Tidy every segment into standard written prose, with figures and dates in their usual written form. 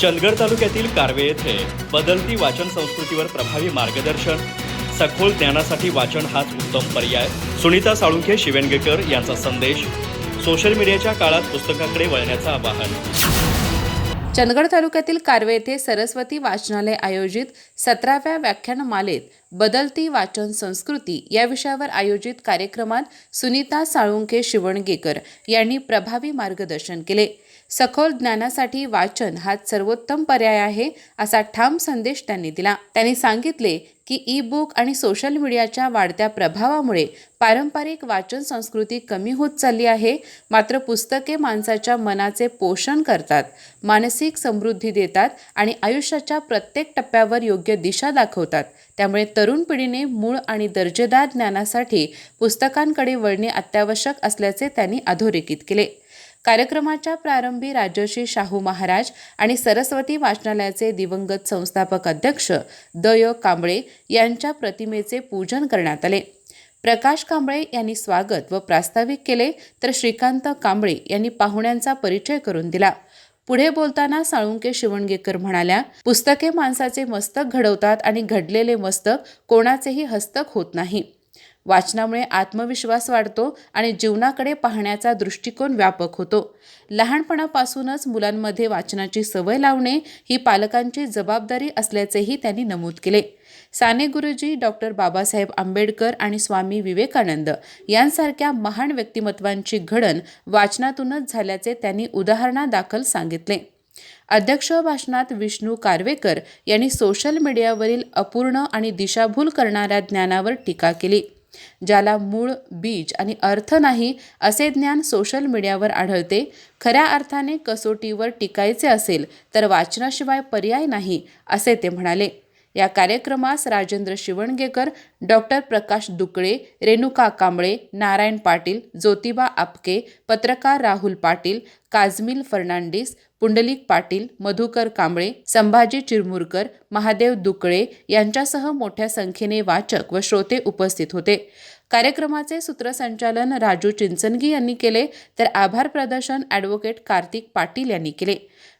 चंदगड तालुक्यातील कारवे येथे बदलती वाचन संस्कृतीवर प्रभावी मार्गदर्शन, सखोल ज्ञानासाठी वाचन हाच उत्तम पर्याय. सुनीता साळुंखे शिवेंगेकर यांचा संदेश. सोशल मीडियाच्या काळात पुस्तकाकडे वळण्याचं आवाहन. चंदगड तालुक्यातील कारवे येथे सरस्वती वाचनालय आयोजित 17व्या व्याख्यानमालेत बदलती वाचन संस्कृती या विषयावर आयोजित कार्यक्रमात सुनीता साळुंखे शिवणगेकर यांनी प्रभावी मार्गदर्शन केले. सखोल ज्ञानासाठी वाचन हाच सर्वोत्तम पर्याय आहे असा ठाम संदेश त्यांनी दिला. त्यांनी सांगितले की ई-बुक आणि सोशल मीडियाच्या वाढत्या प्रभावामुळे पारंपरिक वाचन संस्कृती कमी होत चालली आहे. मात्र पुस्तके माणसाच्या मनाचे पोषण करतात, मानसिक समृद्धी देतात आणि आयुष्याच्या प्रत्येक टप्प्यावर योग्य दिशा दाखवतात. त्यामुळे तरुण पिढीने मूळ आणि दर्जेदार ज्ञानासाठी पुस्तकांकडे वळणे अत्यावश्यक असल्याचे त्यांनी अधोरेखित केले. कार्यक्रमाच्या प्रारंभी राजर्षी शाहू महाराज आणि सरस्वती वाचनालयाचे दिवंगत संस्थापक अध्यक्ष द.य. कांबळे यांच्या प्रतिमेचे पूजन करण्यात आले. प्रकाश कांबळे यांनी स्वागत व प्रास्ताविक केले, तर श्रीकांत कांबळे यांनी पाहुण्यांचा परिचय करून दिला. पुढे बोलताना साळुंखे शिवणगेकर म्हणाल्या, पुस्तके माणसाचे मस्तक घडवतात आणि घडलेले मस्तक कोणाचेही हस्तक होत नाही. वाचनामुळे आत्मविश्वास वाढतो आणि जीवनाकडे पाहण्याचा दृष्टिकोन व्यापक होतो. लहानपणापासूनच मुलांमध्ये वाचनाची सवय लावणे ही पालकांची जबाबदारी असल्याचेही त्यांनी नमूद केले. साने गुरुजी, डॉक्टर बाबासाहेब आंबेडकर आणि स्वामी विवेकानंद यांसारख्या महान व्यक्तिमत्वांची घडण वाचनातूनच झाल्याचे त्यांनी उदाहरणादाखल सांगितले. अध्यक्ष भाषणात विष्णू कारवेकर यांनी सोशल मीडियावरील अपूर्ण आणि दिशाभूल करणाऱ्या ज्ञानावर टीका केली. ज्याला मूळ, बीज आणि अर्थ नाही असे ज्ञान सोशल मीडियावर आढळते. खऱ्या अर्थाने कसोटीवर टिकायचे असेल तर वाचनाशिवाय पर्याय नाही असे ते म्हणाले. या कार्यक्रमास राजेंद्र शिवणगेकर, डॉक्टर प्रकाश दुकळे, रेणुका कांबळे, नारायण पाटील, ज्योतिबा आपके, पत्रकार राहुल पाटील, काजमिल फर्नांडिस, पुंडलिक पाटील, मधुकर कांबळे, संभाजी चिरमुरकर, महादेव दुकळे यांच्यासह मोठ्या संख्येने वाचक व श्रोते उपस्थित होते. कार्यक्रमाचे सूत्रसंचालन राजू चिंचनगी यांनी केले, तर आभार प्रदर्शन ॲडव्होकेट कार्तिक पाटील यांनी केले.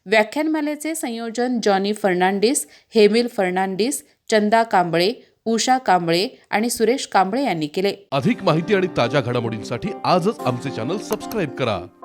व्याख्यानमालेचे संयोजन जॉनी फर्नांडिस, हेमिल फर्नांडिस, चंदा कांबळे, उषा कांबळे आणि सुरेश कांबळे यांनी केले. अधिक माहिती आणि ताज्या घडामोडींसाठी आजच आमचे चॅनल सबस्क्राईब करा.